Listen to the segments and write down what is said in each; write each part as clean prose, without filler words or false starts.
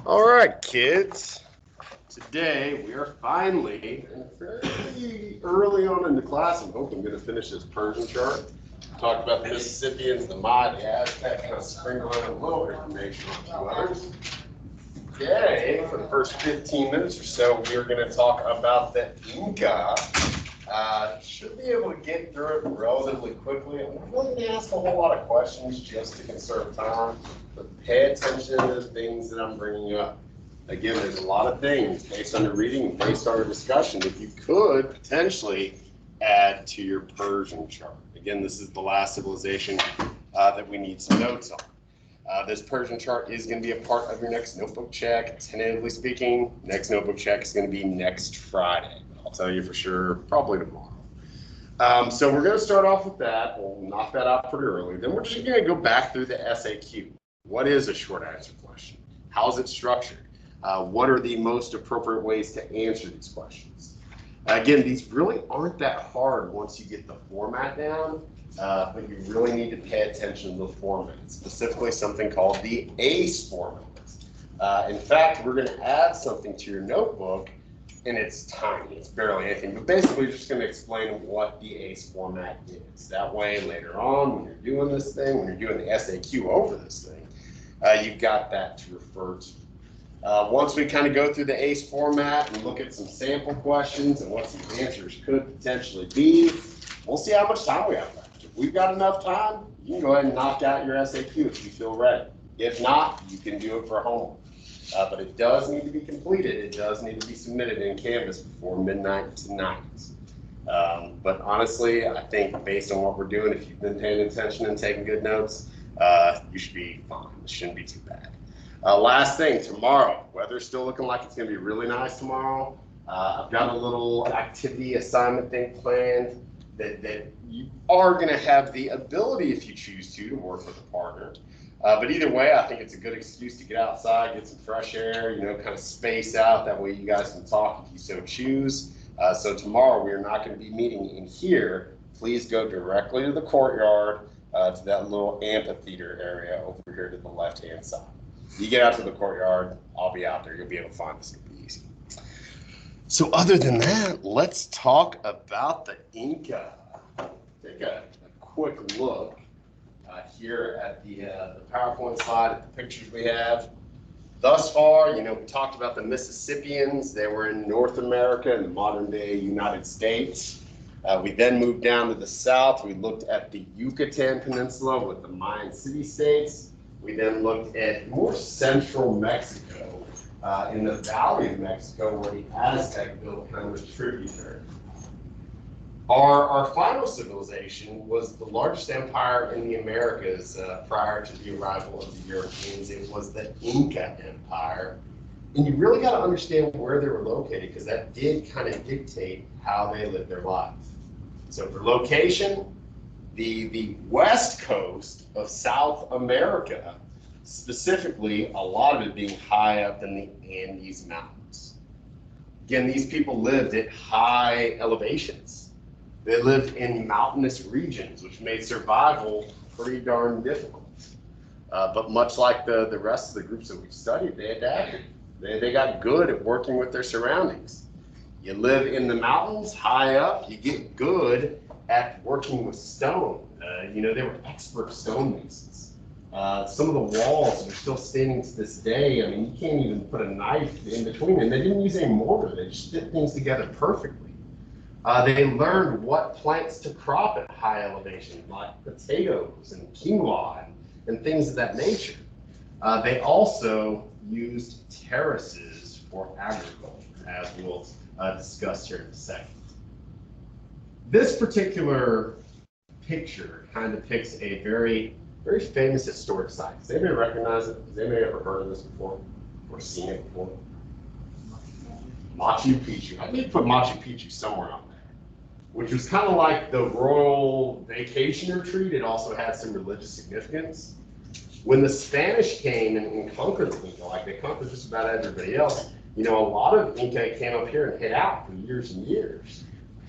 All right, kids. Today we are finally, and fairly early on in the class, I hope I'm going to finish this Persian chart. Talk about the Mississippians, the Maya, the Aztec, kind of sprinkle in a little information on a few others. Today, for the first 15 minutes or so, we're going to talk about the Inca. Should be able to get through it relatively quickly. I'm not really going to ask a whole lot of questions just to conserve time, but pay attention to the things that I'm bringing up. Again, there's a lot of things based on your reading and based on our discussion that you could potentially add to your Persian chart. Again, this is the last civilization that we need some notes on. This Persian chart is going to be a part of your next notebook check. Tentatively speaking, next notebook check is going to be next Friday. I'll tell you for sure, probably tomorrow. So we're going to start off with that. We'll knock that out pretty early. Then we're just going to go back through the SAQ. What is a short answer question? How is it structured? What are the most appropriate ways to answer these questions? Again, these really aren't that hard once you get the format down, but you really need to pay attention to the format, specifically something called the ACE format. In fact, we're going to add something to your notebook, and it's tiny, it's barely anything, but basically just going to explain what the ACE format is. That way, later on, when you're doing this thing, when you're doing the SAQ over this thing, you've got that to refer to. Once we kind of go through the ACE format and look at some sample questions and what some answers could potentially be, we'll see how much time we have left. If we've got enough time, you can go ahead and knock out your SAQ if you feel ready. If not, you can do it for homework. But it does need to be completed. It does need to be submitted in Canvas before midnight tonight. But honestly, I think based on what we're doing, if you've been paying attention and taking good notes, you should be fine. It shouldn't be too bad. Last thing, tomorrow, weather's still looking like it's going to be really nice tomorrow. I've got a little activity assignment thing planned that you are going to have the ability, if you choose to work with a partner. But either way, I think it's a good excuse to get outside, get some fresh air, kind of space out. That way you guys can talk if you so choose. So tomorrow we are not going to be meeting in here. Please go directly to the courtyard, to that little amphitheater area over here to the left-hand side. You get out to the courtyard, I'll be out there. You'll be able to find us. It'll be easy. So other than that, let's talk about the Inca. Take a quick look here at the PowerPoint slide, at the pictures we have. Thus far, we talked about the Mississippians. They were in North America in the modern day United States. We then moved down to the south. We looked at the Yucatan Peninsula with the Mayan city-states. We then looked at more central Mexico, in the Valley of Mexico, where the Aztec built kind of a tributary. Our final civilization was the largest empire in the Americas prior to the arrival of the Europeans. It was the Inca Empire. And you really got to understand where they were located, because that did kind of dictate how they lived their life. So for location, the west coast of South America, specifically a lot of it being high up in the Andes Mountains. Again, these people lived at high elevations. They lived in mountainous regions, which made survival pretty darn difficult. But much like the rest of the groups that we've studied, they adapted. They got good at working with their surroundings. You live in the mountains, high up, you get good at working with stone. They were expert stonemasons. Some of the walls are still standing to this day. I mean, you can't even put a knife in between them. They didn't use any mortar. They just fit things together perfectly. They learned what plants to crop at high elevation, like potatoes and quinoa and things of that nature. They also used terraces for agriculture, as we'll discuss here in a second. This particular picture kind of depicts a very, very famous historic site. Does anybody recognize it? Has anybody ever heard of this before or seen it before? Machu Picchu. I need to put Machu Picchu somewhere on there, which was kind of like the royal vacation retreat. It also had some religious significance. When the Spanish came and conquered the Inca, like they conquered just about everybody else, a lot of Inca came up here and hid out for years and years.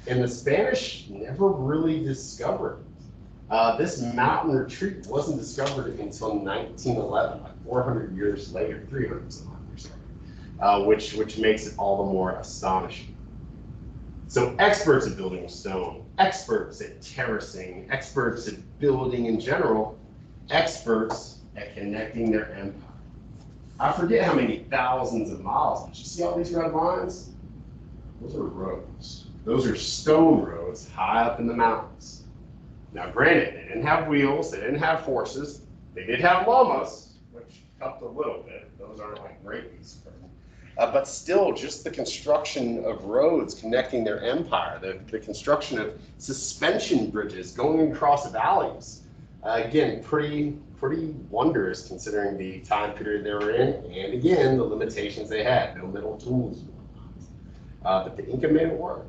And the Spanish never really discovered it. This mountain retreat wasn't discovered until 1911, like 400 years later, 300 some years which makes it all the more astonishing. So experts at building stone, experts at terracing, experts at building in general, experts at connecting their empire. I forget how many thousands of miles, but you see all these red lines? Those are roads. Those are stone roads high up in the mountains. Now granted, they didn't have wheels, they didn't have horses, they did have llamas, which helped a little bit. Those aren't like great beasts. But still, just the construction of roads connecting their empire, the construction of suspension bridges going across valleys. Again, pretty wondrous considering the time period they were in, and again, the limitations they had, no metal tools. But the Inca made it work.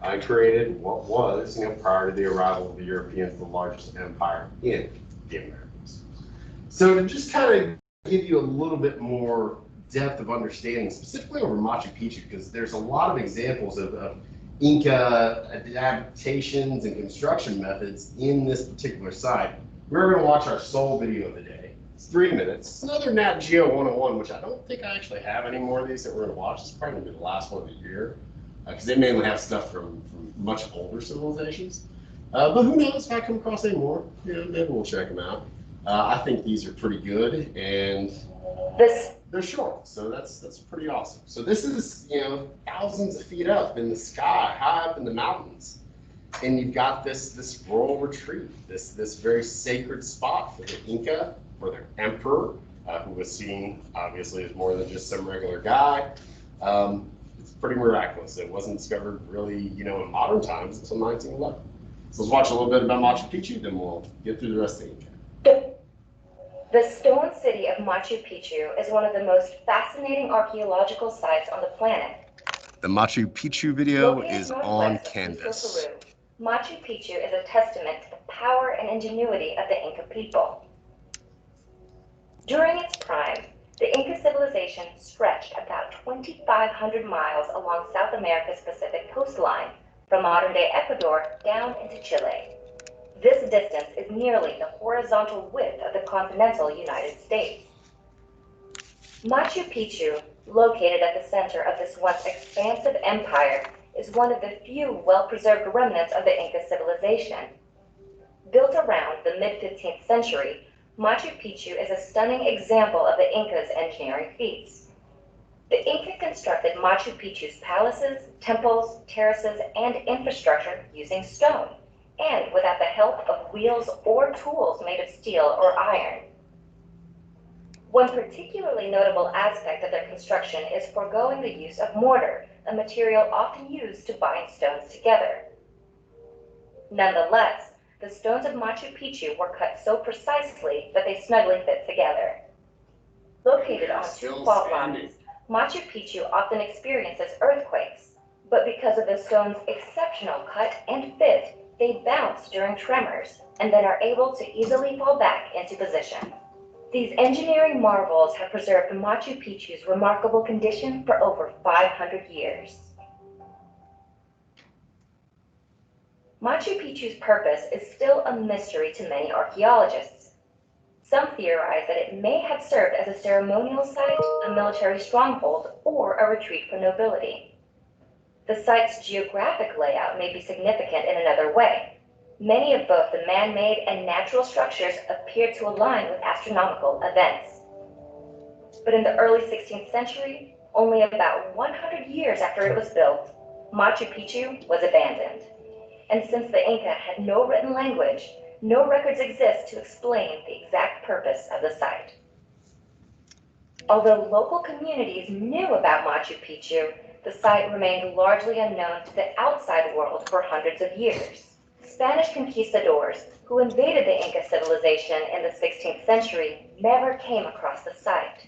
I created what was, prior to the arrival of the Europeans, the largest empire in the Americas. So to just kind of give you a little bit more depth of understanding, specifically over Machu Picchu, because there's a lot of examples of Inca adaptations and construction methods in this particular site. We're going to watch our sole video of the day. It's 3 minutes. It's another Nat Geo 101, which I don't think I actually have any more of these that we're going to watch. It's probably going to be the last one of the year, because they mainly have stuff from much older civilizations. But who knows if I come across any more? Maybe we'll check them out. I think these are pretty good, and they're short, so that's pretty awesome. So this is, thousands of feet up in the sky, high up in the mountains. And you've got this royal retreat, this very sacred spot for the Inca, for their emperor, who was seen obviously as more than just some regular guy. It's pretty miraculous. It wasn't discovered really, in modern times until 1911. So let's watch a little bit about Machu Picchu, then we'll get through the rest of the Inca. The stone city of Machu Picchu is one of the most fascinating archaeological sites on the planet. The Machu Picchu video is on Canvas. Machu Picchu is a testament to the power and ingenuity of the Inca people. During its prime, the Inca civilization stretched about 2,500 miles along South America's Pacific coastline, from modern-day Ecuador down into Chile. This distance is nearly the horizontal width of the continental United States. Machu Picchu, located at the center of this once expansive empire, is one of the few well-preserved remnants of the Inca civilization. Built around the mid-15th century, Machu Picchu is a stunning example of the Incas' engineering feats. The Inca constructed Machu Picchu's palaces, temples, terraces, and infrastructure using stone, and without the help of wheels or tools made of steel or iron. One particularly notable aspect of their construction is foregoing the use of mortar, a material often used to bind stones together. Nonetheless, the stones of Machu Picchu were cut so precisely that they snugly fit together. Located on two fault lines, Machu Picchu often experiences earthquakes, but because of the stone's exceptional cut and fit, they bounce during tremors and then are able to easily fall back into position. These engineering marvels have preserved Machu Picchu's remarkable condition for over 500 years. Machu Picchu's purpose is still a mystery to many archaeologists. Some theorize that it may have served as a ceremonial site, a military stronghold, or a retreat for nobility. The site's geographic layout may be significant in another way. Many of both the man-made and natural structures appear to align with astronomical events. But in the early 16th century, only about 100 years after it was built, Machu Picchu was abandoned. And since the Inca had no written language, no records exist to explain the exact purpose of the site. Although local communities knew about Machu Picchu, the site remained largely unknown to the outside world for hundreds of years. Spanish conquistadors, who invaded the Inca civilization in the 16th century, never came across the site.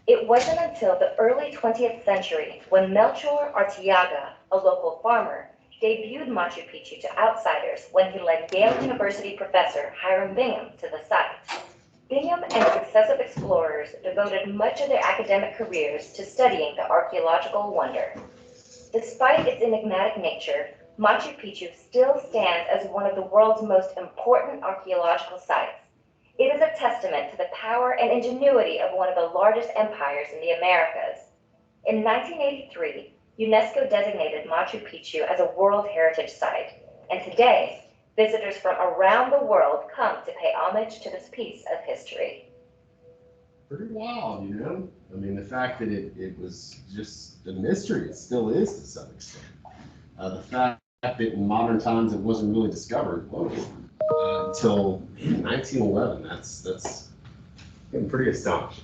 It wasn't until the early 20th century when Melchor Arteaga, a local farmer, debuted Machu Picchu to outsiders when he led Yale University professor Hiram Bingham to the site. Bingham and successive explorers devoted much of their academic careers to studying the archaeological wonder. Despite its enigmatic nature, Machu Picchu still stands as one of the world's most important archaeological sites. It is a testament to the power and ingenuity of one of the largest empires in the Americas. In 1983, UNESCO designated Machu Picchu as a World Heritage Site, and today, visitors from around the world come to pay homage to this piece of history. Pretty wild, you know? I mean, the fact that it was just a mystery, it still is to some extent. The fact that in modern times it wasn't really discovered until 1911, that's getting pretty astonishing.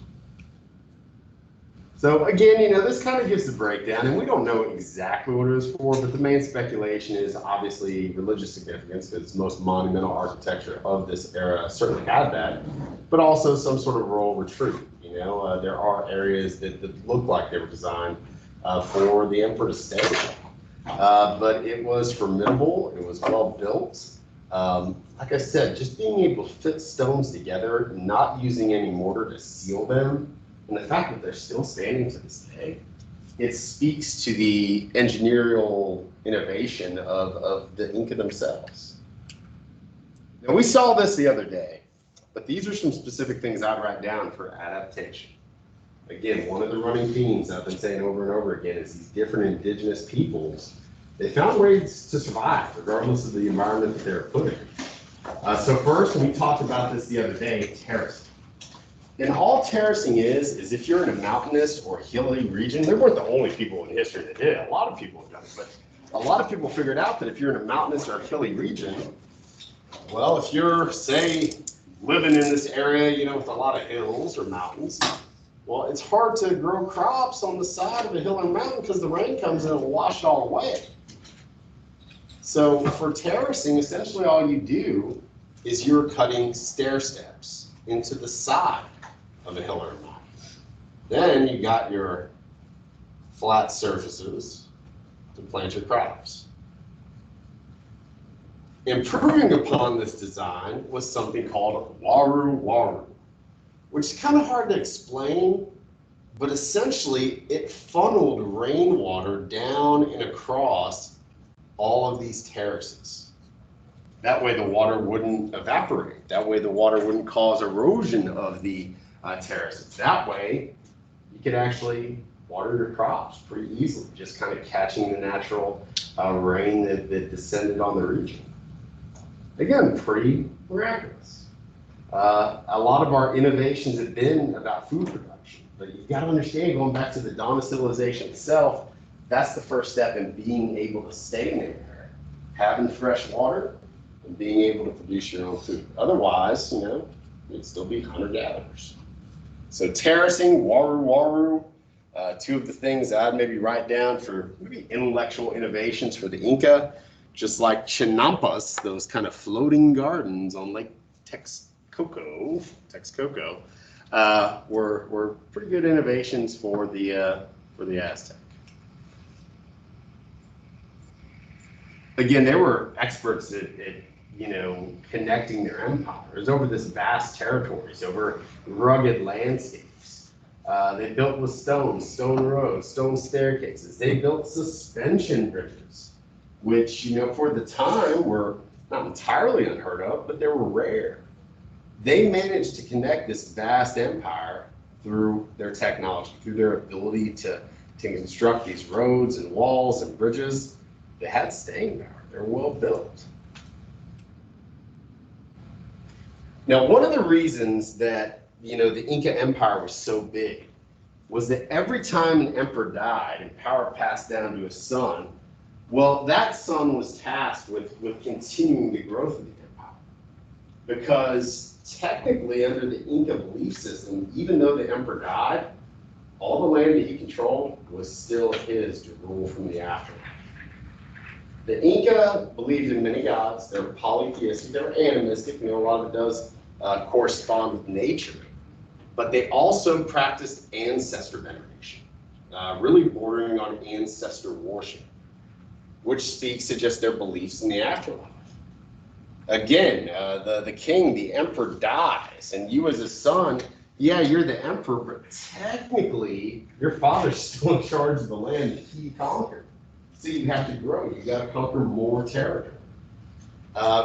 So again, you know, this kind of gives the breakdown, and we don't know exactly what it was for, but the main speculation is obviously religious significance, because most monumental architecture of this era certainly had that, but also some sort of royal retreat. You know, there are areas that look like they were designed for the emperor to stay. But it was formidable, it was well built. Like I said, just being able to fit stones together, not using any mortar to seal them, and the fact that they're still standing to this day, it speaks to the engineering innovation of the Inca themselves. Now, we saw this the other day, but these are some specific things I'd write down for adaptation. Again, one of the running themes I've been saying over and over again is these different indigenous peoples, they found ways to survive regardless of the environment that they were put in. So first, we talked about this the other day, terracing. And all terracing is if you're in a mountainous or hilly region, they weren't the only people in history that did it. A lot of people have done it, but a lot of people figured out that if you're in a mountainous or hilly region, well, if you're, say, living in this area, you know, with a lot of hills or mountains, well, it's hard to grow crops on the side of a hill or mountain because the rain comes and it'll wash it all away. So for terracing, essentially all you do is you're cutting stair steps into the side of a hill or a mountain. Then you got your flat surfaces to plant your crops. Improving upon this design was something called waru waru, which is kind of hard to explain, but essentially it funneled rainwater down and across all of these terraces. That way the water wouldn't evaporate. That way the water wouldn't cause erosion of the terraces. That way you could actually water your crops pretty easily, just kind of catching the natural rain that descended on the region. Again, pretty miraculous. A lot of our innovations have been about food production, but you've got to understand, going back to the dawn of civilization itself, that's the first step in being able to stay in there, having fresh water, and being able to produce your own food. Otherwise, you know, you'd still be hunter-gatherers. So terracing, waru waru, two of the things I'd maybe write down for maybe intellectual innovations for the Inca, just like chinampas, those kind of floating gardens on Lake Texcoco, were pretty good innovations for the Aztec. Again, they were experts at you know, connecting their empires over this vast territories, over rugged landscapes. They built with stone roads, stone staircases. They built suspension bridges, which, you know, for the time were not entirely unheard of, but they were rare. They managed to connect this vast empire through their technology, through their ability to construct these roads and walls and bridges. They had staying power. They're well built. Now, one of the reasons that, you know, the Inca Empire was so big was that every time an emperor died and power passed down to his son, well, that son was tasked with continuing the growth of the empire. Because technically, under the Inca belief system, even though the emperor died, all the land that he controlled was still his to rule from the afterlife. The Inca believed in many gods. They were polytheistic, they were animistic. You know, a lot of it does correspond with nature. But they also practiced ancestor veneration, really bordering on ancestor worship, which speaks to just their beliefs in the afterlife. Again, the king, the emperor dies, and you as a son, yeah, you're the emperor, but technically your father's still in charge of the land that he conquered. So you have to grow, you got to conquer more territory.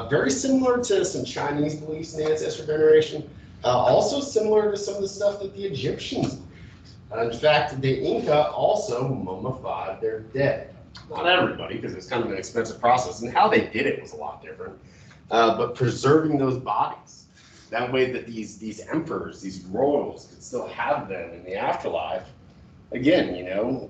Very similar to some Chinese beliefs in ancestor veneration, also similar to some of the stuff that the Egyptians believed. In fact, the Inca also mummified their dead. Not everybody, because it's kind of an expensive process, and how they did it was a lot different. But preserving those bodies, that way that these emperors, these royals, could still have them in the afterlife. Again,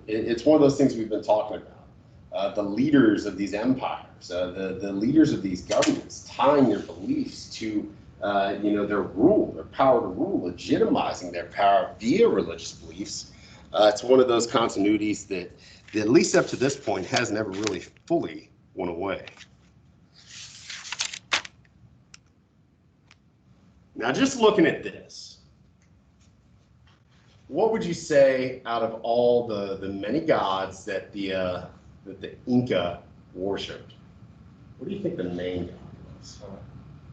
it's one of those things we've been talking about. The leaders of these empires, the leaders of these governments, tying their beliefs to their rule, their power to rule, legitimizing their power via religious beliefs. It's one of those continuities that, at least up to this point, has never really fully went away. Now, just looking at this, what would you say out of all the many gods that the Inca worshipped? What do you think the main god was?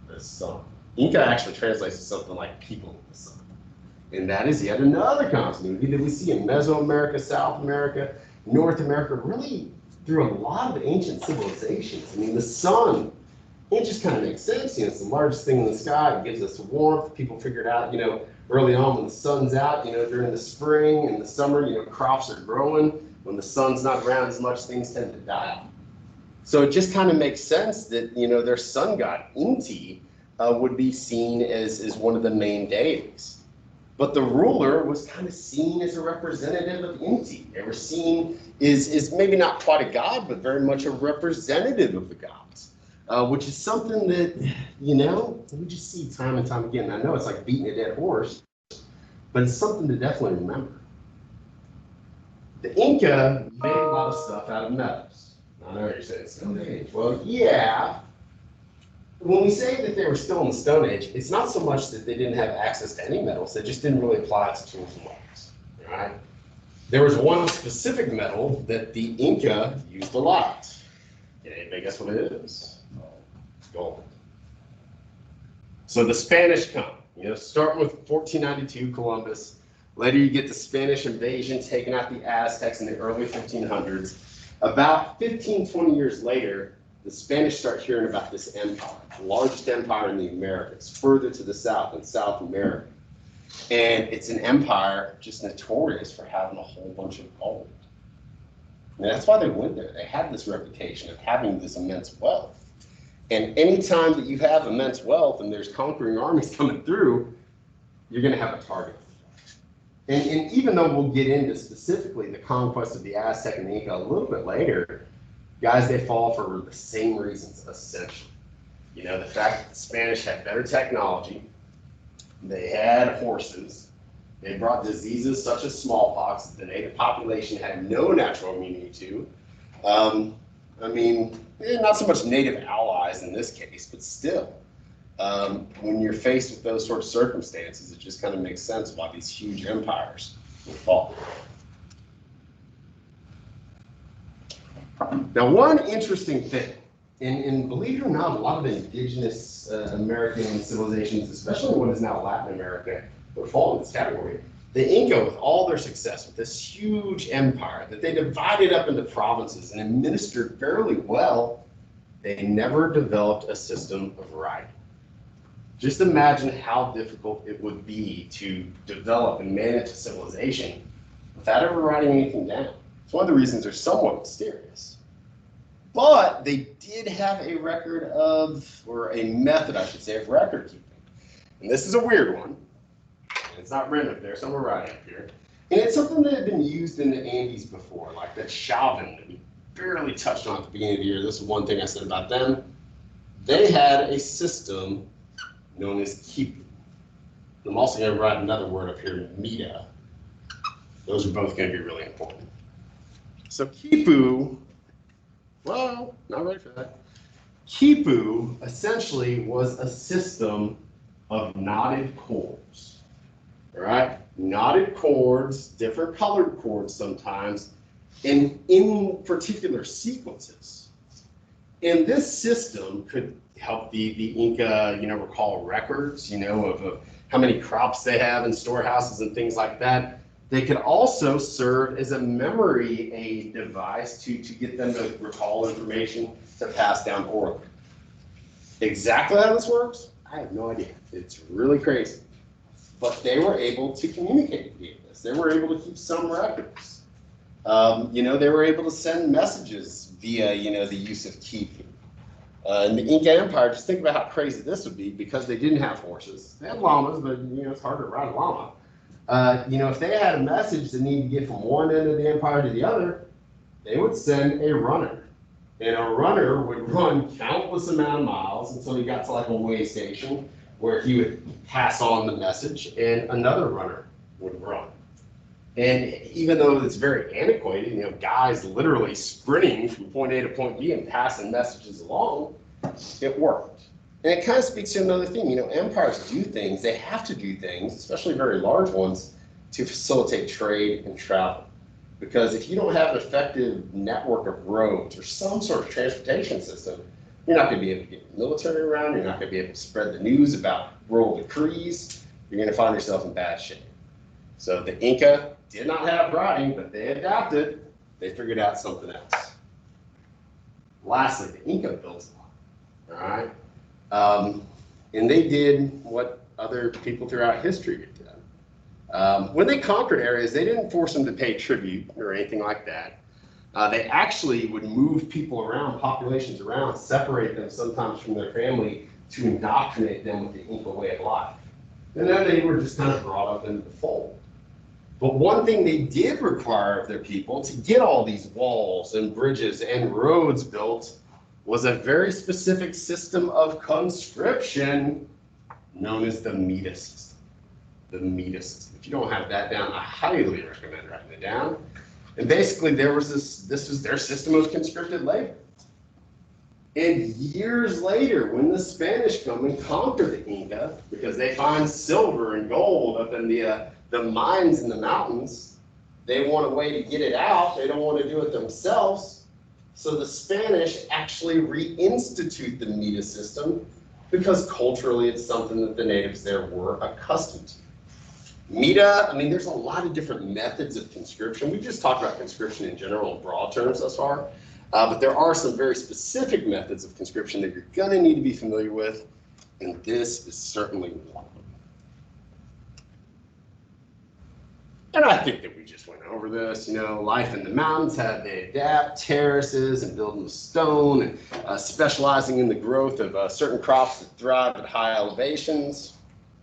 The sun. Inca actually translates to something like people of the sun. And that is yet another continuity that we see in Mesoamerica, South America, North America, really through a lot of ancient civilizations. I mean, the sun, it just kind of makes sense. It's the largest thing in the sky. It gives us warmth. People figured out, early on when the sun's out, during the spring and the summer, crops are growing. When the sun's not around as much, things tend to die off. So it just kind of makes sense that, their sun god, Inti, would be seen as one of the main deities. But the ruler was kind of seen as a representative of Inti. They were seen as maybe not quite a god, but very much a representative of the gods, which is something that, we just see time and time again. I know it's like beating a dead horse, but it's something to definitely remember. The Inca made a lot of stuff out of metals. I know you're saying Stone Age. Well, yeah. When we say that they were still in the Stone Age, it's not so much that they didn't have access to any metals, they just didn't really apply it to tools and weapons. Right? There was one specific metal that the Inca used a lot. Can anybody guess what it is? Gold. So the Spanish come, starting with 1492 Columbus. Later you get the Spanish invasion, taking out the Aztecs in the early 1500s. About 15, 20 years later, the Spanish start hearing about this empire, the largest empire in the Americas, further to the south in South America. And it's an empire just notorious for having a whole bunch of gold. And that's why they went there. They had this reputation of having this immense wealth. And anytime that you have immense wealth and there's conquering armies coming through, you're going to have a target. And even though we'll get into specifically the conquest of the Aztec and the Inca a little bit later, guys, they fall for the same reasons, essentially. The fact that the Spanish had better technology, they had horses, they brought diseases such as smallpox that the native population had no natural immunity to. Not so much native allies in this case, but still, when you're faced with those sort of circumstances, it just kind of makes sense why these huge empires will fall. Now, one interesting thing, and believe it or not, a lot of the indigenous American civilizations, especially what is now Latin America, would fall in this category. The Inca, with all their success, with this huge empire that they divided up into provinces and administered fairly well, they never developed a system of writing. Just imagine how difficult it would be to develop and manage a civilization without ever writing anything down. It's one of the reasons they're somewhat mysterious. But they did have a record of, or a method, I should say, of record keeping. And this is a weird one. It's not written up there, so we're right up here. And it's something that had been used in the Andes before, like that Chauvin that we barely touched on at the beginning of the year. This is one thing I said about them. They had a system known as Quipu. I'm also going to write another word up here, Mita. Those are both going to be really important. So Quipu, well, not ready for that. Quipu essentially was a system of knotted chords. All right, knotted chords, different colored chords sometimes, and in particular sequences. And this system could help the Inca, recall records, of how many crops they have in storehouses and things like that. They could also serve as a memory aid device to get them to recall information to pass down orally. Exactly how this works, I have no idea. It's really crazy. But they were able to communicate via this. They were able to keep some records. They were able to send messages via, the use of keeping. In the Inca Empire, just think about how crazy this would be because they didn't have horses. They had llamas, but it's hard to ride a llama. If they had a message they needed to get from one end of the empire to the other, they would send a runner. And a runner would run countless amount of miles until he got to like a way station where he would pass on the message and another runner would run. And even though it's very antiquated, guys literally sprinting from point A to point B and passing messages along, it worked. And it kind of speaks to another thing, empires do things, they have to do things, especially very large ones, to facilitate trade and travel. Because if you don't have an effective network of roads or some sort of transportation system, you're not going to be able to get the military around, you're not going to be able to spread the news about royal decrees, you're going to find yourself in bad shape. So the Inca did not have writing, but they adapted. They figured out something else. Lastly, the Inca built a lot, all right? And they did what other people throughout history had done. When they conquered areas, they didn't force them to pay tribute or anything like that. They actually would move people around, populations around, separate them sometimes from their family to indoctrinate them with the Inca way of life. And then they were just kind of brought up into the fold. But one thing they did require of their people to get all these walls and bridges and roads built was a very specific system of conscription known as the Mita system. The Mita system. If you don't have that down, I highly recommend writing it down. And basically this was their system of conscripted labor. And years later, when the Spanish come and conquer the Inca, because they find silver and gold up in the mines in the mountains, they want a way to get it out. They don't want to do it themselves. So the Spanish actually reinstitute the Mita system because culturally it's something that the natives there were accustomed to. Mita, there's a lot of different methods of conscription. We just talked about conscription in general in broad terms thus far, but there are some very specific methods of conscription that you're going to need to be familiar with, and this is certainly one of them. And I think that we just went over this, life in the mountains, how they adapt, terraces and building with stone, and specializing in the growth of certain crops that thrive at high elevations.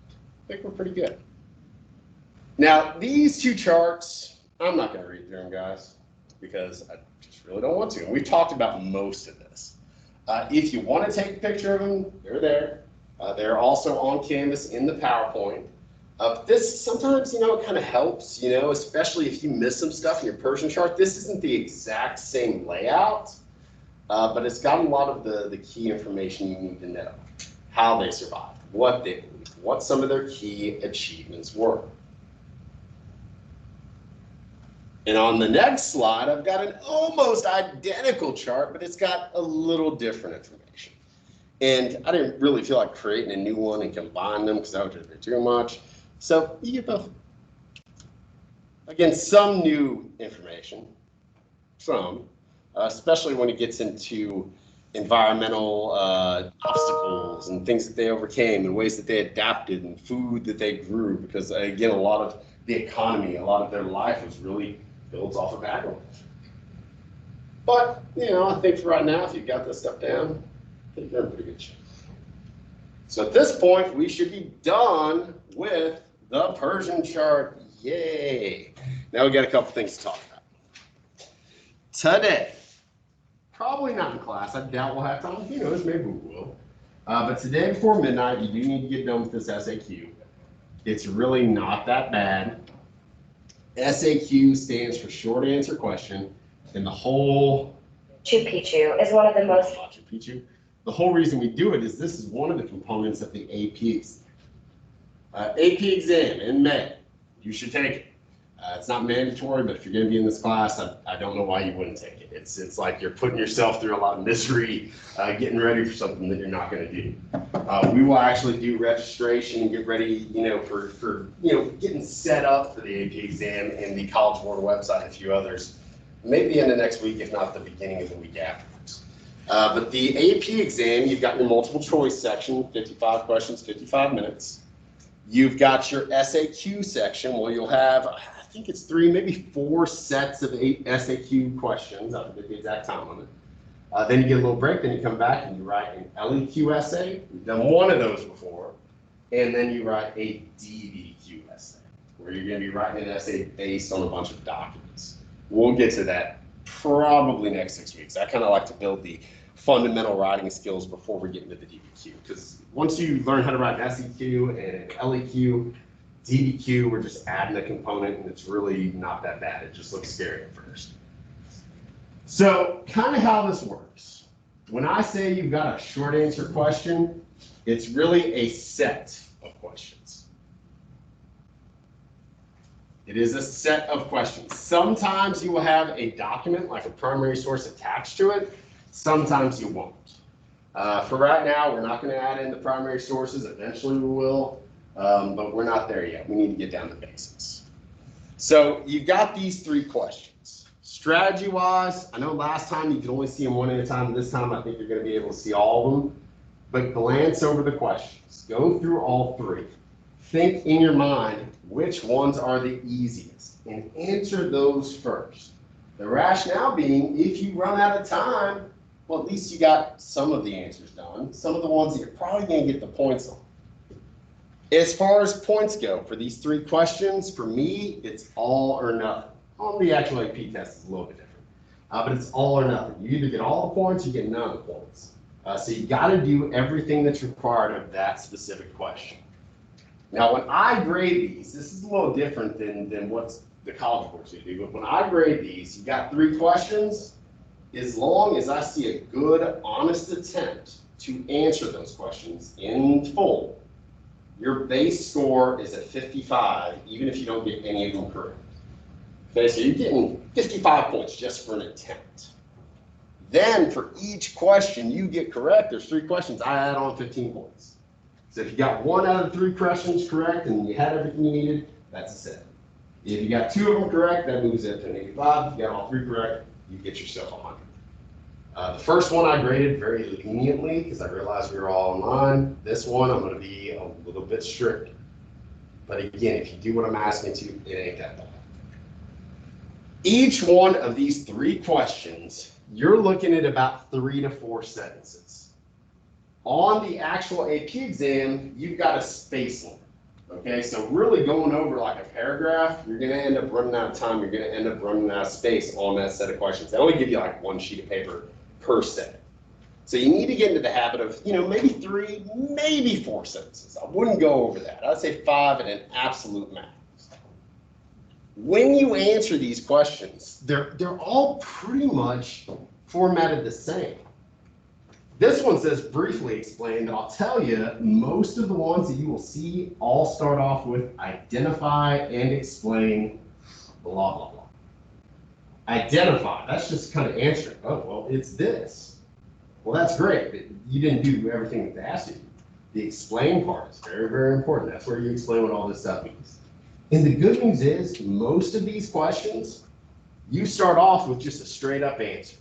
I think we're pretty good. Now, these two charts, I'm not going to read through them, guys, because I just really don't want to. And we've talked about most of this. If you want to take a picture of them, they're there. They're also on Canvas in the PowerPoint. This sometimes, it kind of helps, especially if you miss some stuff in your Persian chart. This isn't the exact same layout, but it's got a lot of the key information you need to know. How they survived, what they believed, what some of their key achievements were. And on the next slide, I've got an almost identical chart, but it's got a little different information. And I didn't really feel like creating a new one and combine them because that would just be too much. So you get both. Again, some new information, especially when it gets into environmental obstacles and things that they overcame and ways that they adapted and food that they grew, because again, a lot of the economy, a lot of their life was really built off of agriculture. But, I think for right now, if you've got this stuff down, I think you're in pretty good shape. So at this point, we should be done with the Persian chart. Yay! Now we got a couple things to talk about. Today, probably not in class. I doubt we'll have time. Who knows? Maybe we will. But today before midnight, you do need to get done with this SAQ. It's really not that bad. SAQ stands for short answer question, and the whole Machu Picchu is one of the most Machu Picchu. The whole reason we do it is this is one of the components of the AP exam. AP exam in May. You should take it. It's not mandatory, but if you're going to be in this class, I don't know why you wouldn't take it. It's like you're putting yourself through a lot of misery, getting ready for something that you're not going to do. We will actually do registration and get ready, for getting set up for the AP exam in the College Board website and a few others. Maybe in the next week, if not the beginning of the week afterwards. But the AP exam, you've got your multiple choice section, 55 questions, 55 minutes. You've got your SAQ section where you'll have, I think it's 3, maybe 4 sets of 8 SAQ questions. I forget the exact time limit. Then you get a little break, then you come back and you write an LEQ essay. We've done one of those before. And then you write a DBQ essay, where you're going to be writing an essay based on a bunch of documents. We'll get to that probably next 6 weeks. I kind of like to build the fundamental writing skills before we get into the DBQ, because once you learn how to write an SEQ and an LEQ, DBQ, we're just adding a component, and it's really not that bad. It just looks scary at first. So kind of how this works. When I say you've got a short answer question, it's really a set of questions. It is a set of questions. Sometimes you will have a document, like a primary source, attached to it. Sometimes you won't. For right now, we're not going to add in the primary sources. Eventually we will, but we're not there yet. We need to get down to basics. So you've got these 3 questions. Strategy-wise, I know last time you could only see them one at a time. This time I think you're going to be able to see all of them. But glance over the questions. Go through all 3. Think in your mind which ones are the easiest and answer those first. The rationale being, if you run out of time, well, at least you got some of the answers done. Some of the ones that you're probably going to get the points on. As far as points go, for these 3 questions, for me, it's all or nothing. On the actual AP test, it's a little bit different. But it's all or nothing. You either get all the points, you get none of the points. So you got to do everything that's required of that specific question. Now, when I grade these, this is a little different than what the College Board's going to do, but when I grade these, you got 3 questions. As long as I see a good, honest attempt to answer those questions in full, your base score is at 55, even if you don't get any of them correct. Okay, so you're getting 55 points just for an attempt. Then for each question you get correct, there's 3 questions, I add on 15 points. So if you got 1 out of the 3 questions correct and you had everything you needed, that's a 7. If you got 2 of them correct, that moves it to an 85. If you got all 3 correct, you get yourself 100. The first one I graded very leniently because I realized we were all online. This one I'm going to be a little bit strict. But again, if you do what I'm asking you to, it ain't that bad. Each one of these 3 questions, you're looking at about 3 to 4 sentences. On the actual AP exam, you've got a space limit. Okay, so really going over like a paragraph, you're going to end up running out of time. You're going to end up running out of space on that set of questions. They only give you like 1 sheet of paper per set. So you need to get into the habit of, maybe 3, maybe 4 sentences. I wouldn't go over that. I'd say 5 at an absolute max. When you answer these questions, they're all pretty much formatted the same. This one says briefly explained. I'll tell you, most of the ones that you will see all start off with identify and explain, blah, blah, blah. Identify, that's just kind of answering. Oh, well, it's this. Well, that's great, but you didn't do everything that they asked you. The explain part is very, very important. That's where you explain what all this stuff means. And the good news is, most of these questions, you start off with just a straight up answer.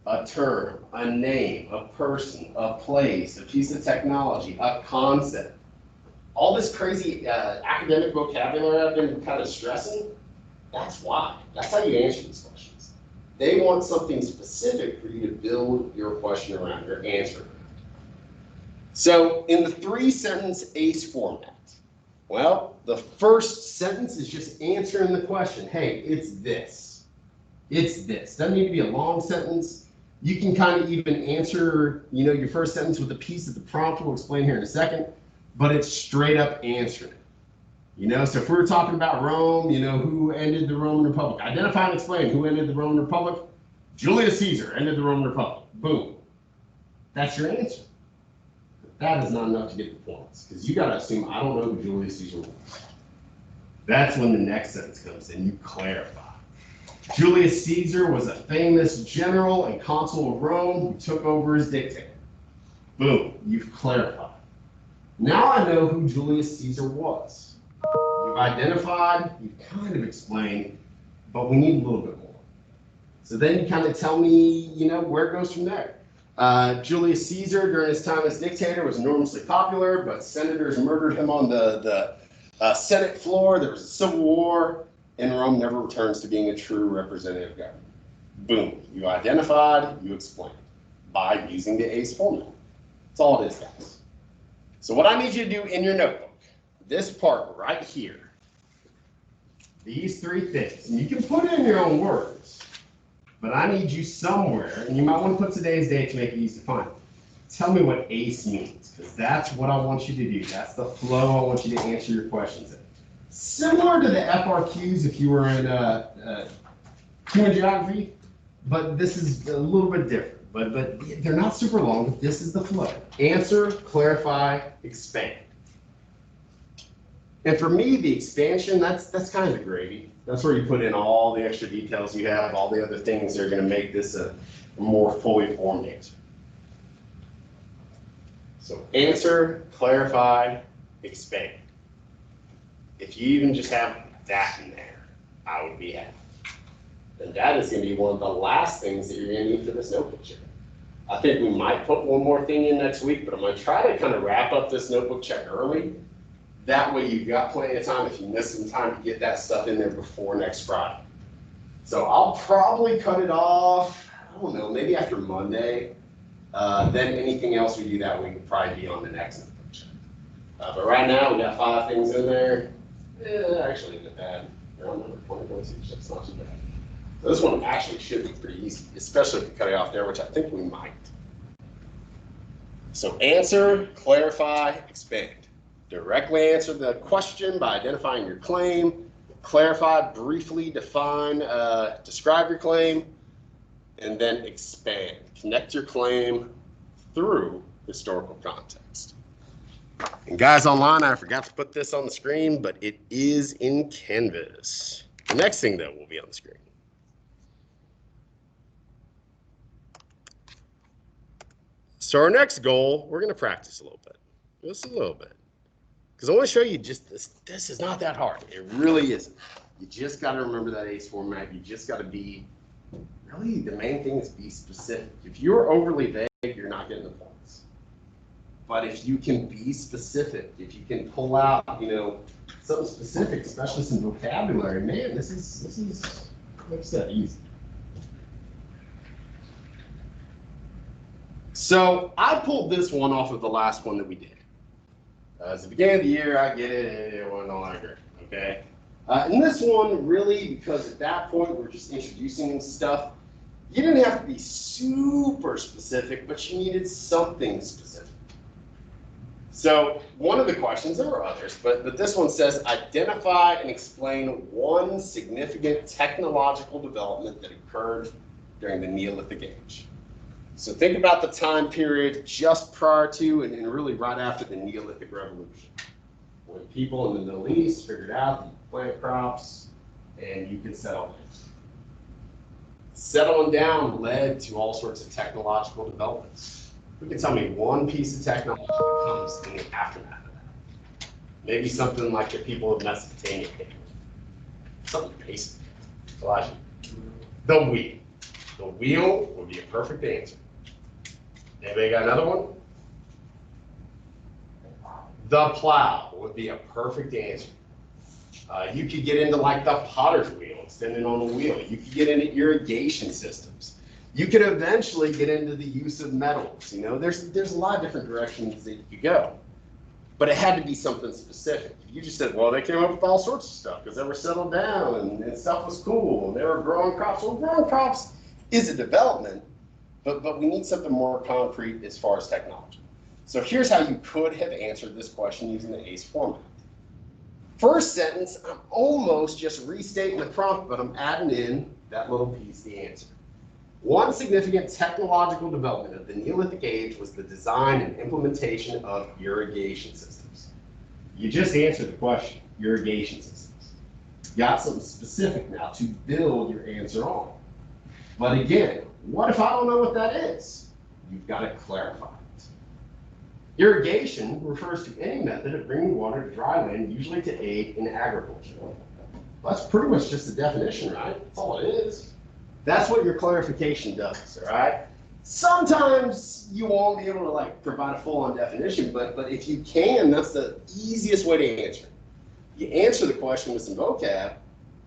A term, a name, a person, a place, a piece of technology, a concept. All this crazy academic vocabulary I've been kind of stressing, that's why. That's how you answer these questions. They want something specific for you to build your question around, your answer around. So in the 3-sentence ACE format, well, the first sentence is just answering the question. Hey, it's this. It's this. Doesn't need to be a long sentence. You can kind of even answer, your first sentence with a piece that the prompt will explain here in a second, but it's straight up answering. So if we were talking about Rome, who ended the Roman Republic? Identify and explain who ended the Roman Republic. Julius Caesar ended the Roman Republic. Boom. That's your answer. But that is not enough to get the points, because you got to assume I don't know who Julius Caesar was. That's when the next sentence comes in. You clarify. Julius Caesar was a famous general and consul of Rome who took over as dictator. Boom, you've clarified. Now I know who Julius Caesar was. You've identified, you've kind of explained, but we need a little bit more. So then you kind of tell me, where it goes from there. Julius Caesar, during his time as dictator, was enormously popular, but senators murdered him on the Senate floor. There was a civil war. interim never returns to being a true representative of government. Boom, you identified, you explained by using the ACE formula. That's all it is, guys. So what I need you to do in your notebook, this part right here, these three things, and you can put it in your own words, but I need you somewhere, and you might want to put today's date to make it easy to find. Tell me what ACE means, because that's what I want you to do. That's the flow I want you to answer your questions in. Similar to the FRQs if you were in human geography, but this is a little bit different. But they're not super long, but this is the flow. Answer, clarify, expand. And for me, the expansion, that's kind of the gravy. That's where you put in all the extra details you have, all the other things that are going to make this a more fully formed answer. So answer, clarify, expand. If you even just have that in there, I would be happy. And that is going to be one of the last things that you're going to need for this notebook check. I think we might put one more thing in next week, but I'm going to try to kind of wrap up this notebook check early. That way you've got plenty of time if you miss some time to get that stuff in there before next Friday. So I'll probably cut it off, I don't know, maybe after Monday. Then anything else we do that week would probably be on the next notebook check. But right now we got 5 things in there. Actually not bad. Round number 20.6, that's not too bad. So this one actually should be pretty easy, especially if you cut it off there, which I think we might. So answer, clarify, expand. Directly answer the question by identifying your claim. Clarify, briefly define, describe your claim, and then expand. Connect your claim through historical context. And guys online, I forgot to put this on the screen, but it is in Canvas. The next thing though will be on the screen. So our next goal, we're going to practice a little bit, just a little bit, because I want to show you just this is not that hard. It really isn't. You just got to remember that ACE format. You just got to be, really the main thing is be specific. If you're overly vague, you're not getting the points. But if you can be specific, if you can pull out, you know, something specific, especially some vocabulary, man, this is like I said, easy. So I pulled this one off of the last one that we did. It's the beginning of the year, I get it, everyone don't like it, okay? And this one really, because at that point we're just introducing stuff, you didn't have to be super specific, but you needed something specific. So one of the questions, there were others, but this one says, identify and explain one significant technological development that occurred during the Neolithic Age. So think about the time period just prior to and really right after the Neolithic Revolution, when people in the Middle East figured out that you could plant crops and you could settle. Settling down led to all sorts of technological developments. Who can tell me one piece of technology that comes in the aftermath of that? Maybe something like the people of Mesopotamia did. Something basic. Elijah. The wheel. The wheel would be a perfect answer. Anybody got another one? The plow would be a perfect answer. You could get into like the potter's wheel, extending on the wheel. You could get into irrigation systems. You could eventually get into the use of metals. You know, there's a lot of different directions that you could go, but it had to be something specific. You just said, well, they came up with all sorts of stuff because they were settled down and stuff was cool and they were growing crops. Well, growing crops is a development, but we need something more concrete as far as technology. So here's how you could have answered this question using the ACE format. First sentence, I'm almost just restating the prompt, but I'm adding in that little piece, the answer. One significant technological development of the Neolithic Age was the design and implementation of irrigation systems. You just answered the question, irrigation systems. You got something specific now to build your answer on. But again, what if I don't know what that is? You've got to clarify it. Irrigation refers to any method of bringing water to dry land, usually to aid in agriculture. Well, that's pretty much just the definition, right? That's all it is. That's what your clarification does, all right? Sometimes you won't be able to like provide a full-on definition, but if you can, that's the easiest way to answer. You answer the question with some vocab,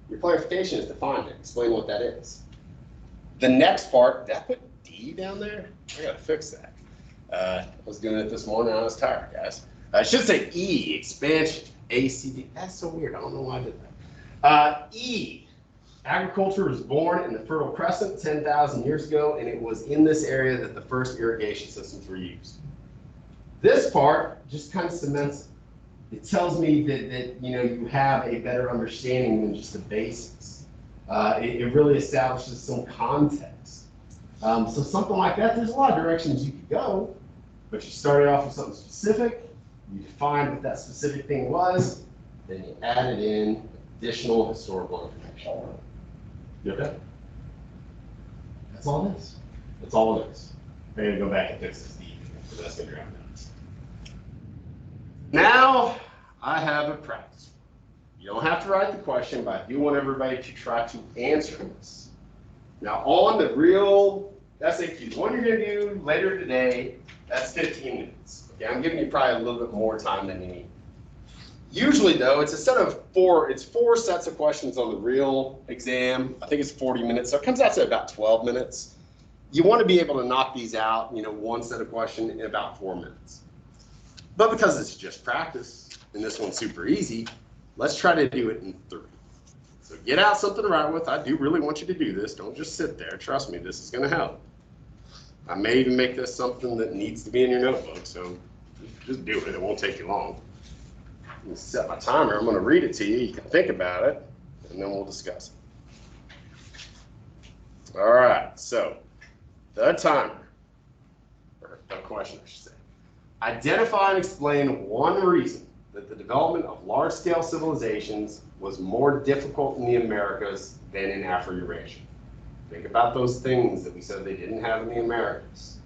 Your clarification is defined it. Explain what that is. The next part, did I put D down there? I gotta fix that. I was doing it this morning. I was tired, guys. I should say E, expansion, ACD. That's so weird. I don't know why I did that. E, agriculture was born in the Fertile Crescent 10,000 years ago, and it was in this area that the first irrigation systems were used. This part just kind of cements it. It tells me that you have a better understanding than just the basics. It really establishes some context. So something like that, there's a lot of directions you could go, but you started off with something specific, you defined what that specific thing was, then you added in additional historical information. You okay? That's all it is. That's all it is. I'm gonna go back and fix this D, so that's gonna drive me nuts. Now, I have a practice. You don't have to write the question, but I do want everybody to try to answer this. Now, on the real SAT, the one you're gonna do later today, that's 15 minutes. Okay, I'm giving you probably a little bit more time than you need. Usually though, it's a set of four sets of questions on the real exam. I think it's 40 minutes, so it comes out to about 12 minutes. You want to be able to knock these out, one set of questions in about 4 minutes. But because it's just practice, and this one's super easy, let's try to do it in 3. So get out something to write with. I do really want you to do this. Don't just sit there. Trust me, this is going to help. I may even make this something that needs to be in your notebook, so just do it. It won't take you long. I'm going to set my timer. I'm going to read it to you. You can think about it, and then we'll discuss it. All right, so the timer, or the question, I should say. Identify and explain one reason that the development of large-scale civilizations was more difficult in the Americas than in Afro-Eurasia. Think about those things that we said they didn't have in the Americas.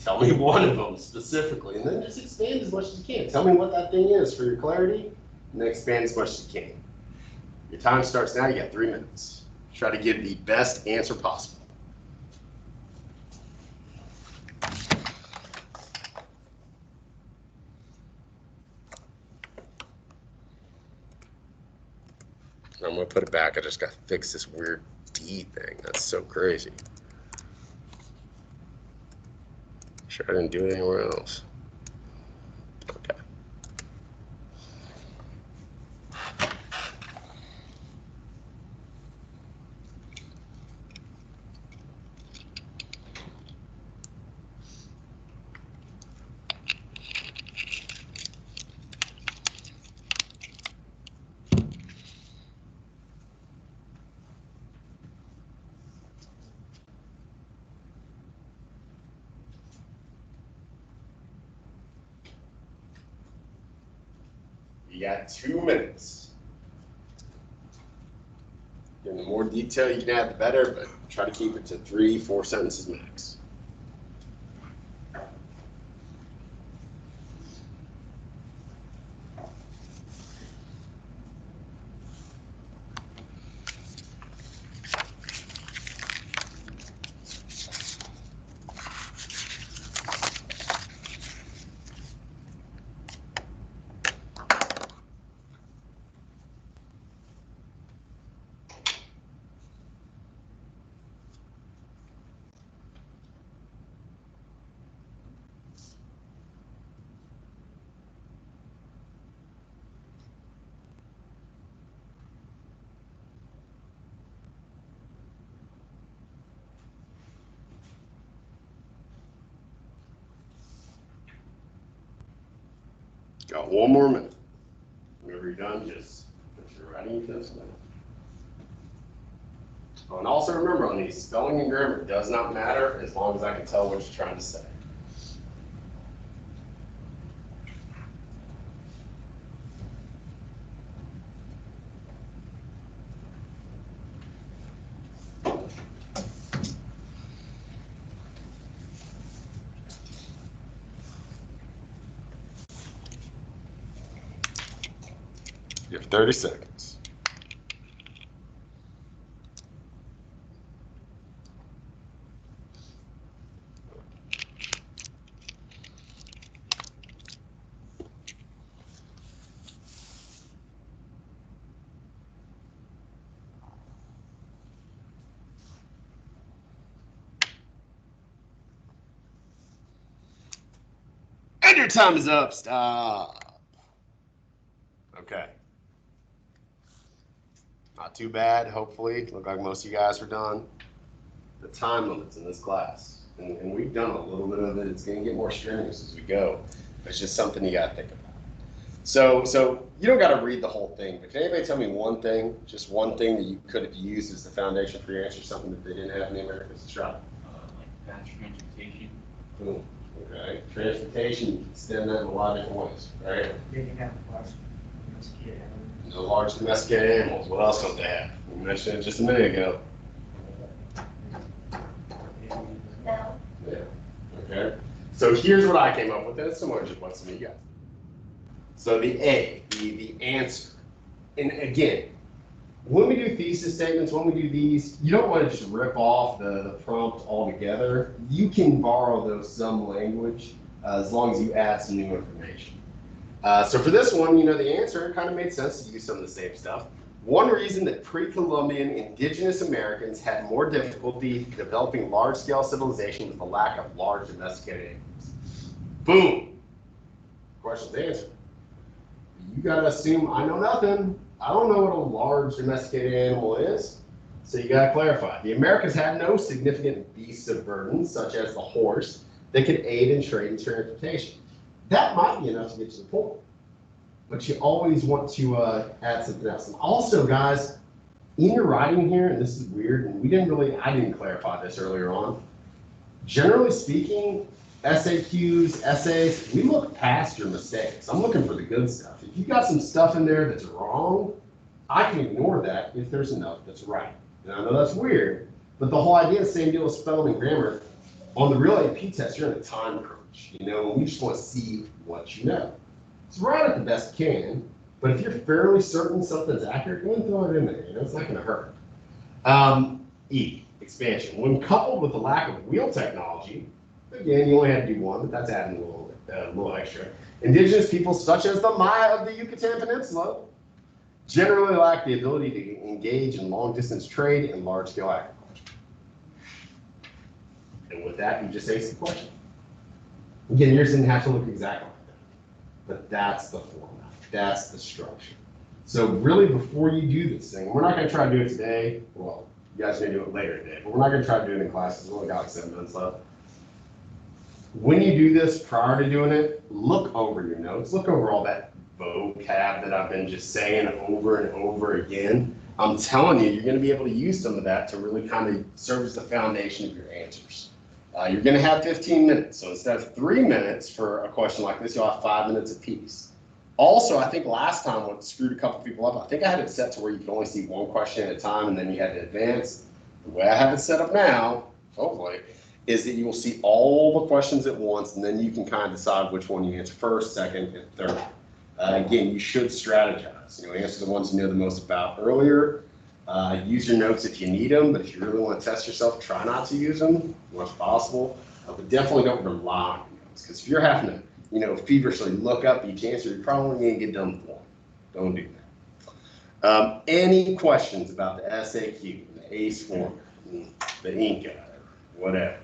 Tell me one of them specifically, and then just expand as much as you can. Tell me what that thing is for your clarity, and then expand as much as you can. Your time starts now. You got 3 minutes. Try to give the best answer possible. I'm going to put it back. I just got to fix this weird D thing. That's so crazy. Sure I didn't do it anywhere else. Okay. You got 2 minutes. Again, the more detail you can add, the better, but try to keep it to 3-4 sentences max. Got 1 more minute. Whenever you're done, just put your writing utensils down. Oh, and also remember on these, spelling and grammar does not matter as long as I can tell what you're trying to say. You have 30 seconds. And your time is up. Stop. Okay. Not too bad, hopefully. Look like most of you guys are done. The time limits in this class. And we've done a little bit of it. It's going to get more strenuous as we go. It's just something you got to think about. So you don't got to read the whole thing, but can anybody tell me one thing, just one thing that you could have used as the foundation for your answer, something that they didn't have in the Americas? Try. Like fast transportation. Cool. Okay. Transportation, you can extend that in a lot of different ways, right? They can have large domesticated animals. No large domesticated animals. What else don't they have? We mentioned it just a minute ago. No. Yeah. Okay. So here's what I came up with. It's similar to what some of you guys. So the A, the answer. And again, when we do thesis statements, when we do these, you don't want to just rip off the prompt altogether. You can borrow those some language as long as you add some new information. So for this one, the answer kind of made sense to use some of the same stuff. One reason that pre-Columbian indigenous Americans had more difficulty developing large-scale civilization was the lack of large domesticated animals. Boom. Question's answered. You gotta assume I know nothing. I don't know what a large domesticated animal is. So you gotta clarify. The Americans had no significant beasts of burden, such as the horse, that could aid in trade and transportation. That might be enough to get to the point. But you always want to add something else. And also, guys, in your writing here, and this is weird, and I didn't clarify this earlier on. Generally speaking, SAQs, essays, we look past your mistakes. I'm looking for the good stuff. If you've got some stuff in there that's wrong, I can ignore that if there's enough that's right. And I know that's weird, but the whole idea is the same deal with spelling and grammar. On the real AP test, you're in a time crunch, and we just want to see what you know. So write it the best you can, but if you're fairly certain something's accurate, go and throw it in there. It's not going to hurt. E, expansion. When coupled with the lack of wheel technology, again, you only had to do one, but that's adding a little extra. Indigenous peoples such as the Maya of the Yucatan Peninsula generally lack the ability to engage in long-distance trade and large-scale agriculture. And with that, you just ace the question. Again, yours didn't have to look exactly like that, but that's the format. That's the structure. So really, before you do this thing, we're not going to try to do it today. Well, you guys may do it later today, but we're not going to try to do it in classes. We've only got like 7 minutes left. When you do this, prior to doing it, look over your notes. Look over all that vocab that I've been just saying over and over again. I'm telling you, you're going to be able to use some of that to really kind of serve as the foundation of your answers. You're going to have 15 minutes. So instead of 3 minutes for a question like this, you'll have 5 minutes apiece. Also, I think last time what screwed a couple people up, I think I had it set to where you could only see one question at a time and then you had to advance. The way I have it set up now, hopefully, is that you will see all the questions at once, and then you can kind of decide which one you answer first, second, and third. Again, you should strategize. Answer the ones you know the most about earlier. Use your notes if you need them, but if you really want to test yourself, try not to use them as much as possible. But definitely don't rely on your notes, because if you're having to, feverishly look up each answer, you're probably going to get done for. Don't do that. Any questions about the SAQ, the ACE form, the INCA, whatever?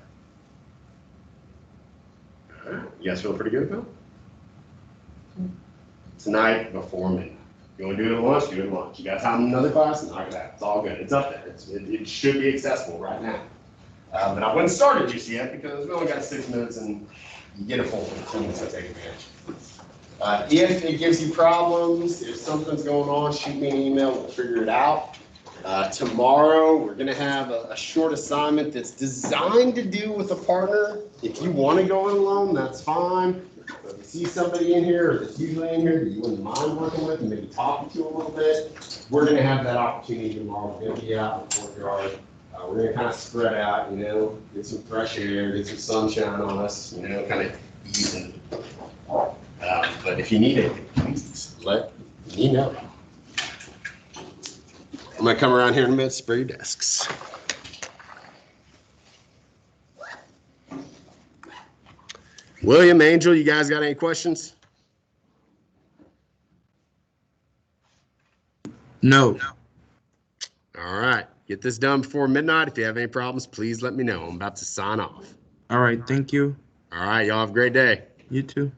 You guys feel pretty good about it? Tonight before midnight. You want to do it at lunch? Do it at lunch. You got time in another class? Knock it out. It's all good. It's up there. It should be accessible right now. But I wouldn't started just yet because we only got 6 minutes and you get a full 15 minutes to take advantage. If it gives you problems, if something's going on, shoot me an email. We'll figure it out. Tomorrow, we're going to have a short assignment that's designed to do with a partner. If you want to go it alone, that's fine. But if you see somebody in here that's usually in here that you wouldn't mind working with and maybe talking to a little bit, we're going to have that opportunity tomorrow. We're going to be out in the courtyard. We're going to kind of spread out, get some fresh air, get some sunshine on us, kind of ease into it. But if you need it, please let me know. I'm going to come around here in a minute, spray your desks. William, Angel, you guys got any questions? No. All right. Get this done before midnight. If you have any problems, please let me know. I'm about to sign off. All right. Thank you. All right. Y'all have a great day. You too.